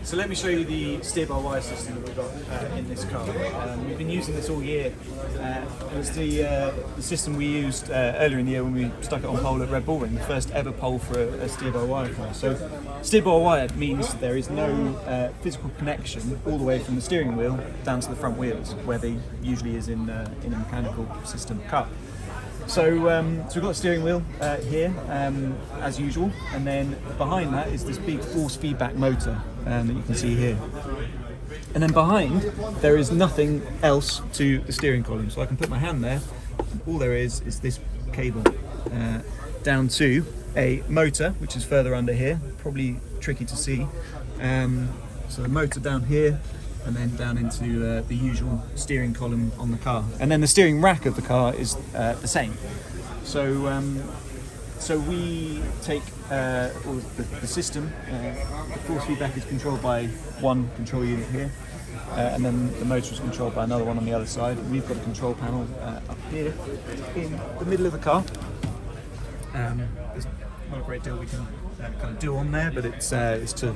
So let me show you the steer-by-wire system that we've got in this car. We've been using this all year. It was the system we used earlier in the year when we stuck it on pole at Red Bull Ring, the first ever pole for a steer-by-wire car. So steer-by-wire means there is no physical connection all the way from the steering wheel down to the front wheels, where they usually is in a mechanical system car. So we've got the steering wheel here, as usual, and then behind that is this big force feedback motor that you can see here. And then behind, there is nothing else to the steering column. So I can put my hand there, and all there is this cable down to a motor, which is further under here, probably tricky to see. So the motor down here, and then down into the usual steering column on the car. And then the steering rack of the car is the same. So we take the system, the force feedback is controlled by one control unit here, and then the motor is controlled by another one on the other side. We've got a control panel up here in the middle of the car. There's not a great deal we can kind of do on there, but it's to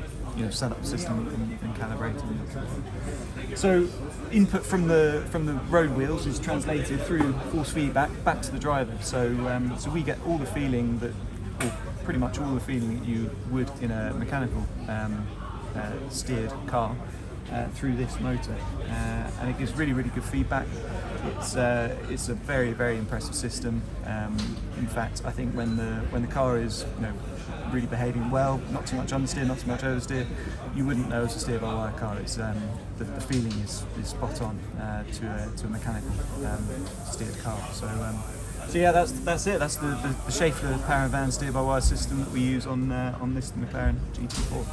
set up the system and calibrate it. So input from the road wheels is translated through force feedback back to the driver. So we get all the feeling that, or pretty much all the feeling that you would in a mechanical steered car through this motor, and it gives really good feedback. It's a very impressive system. In fact, I think when the car is really behaving well, not too much understeer, not too much oversteer, you wouldn't know it's a steer-by-wire car. It's the feeling is spot on to a mechanical steered car. So yeah, that's it. That's the Schaeffler-Paravan steer-by-wire system that we use on this McLaren GT4.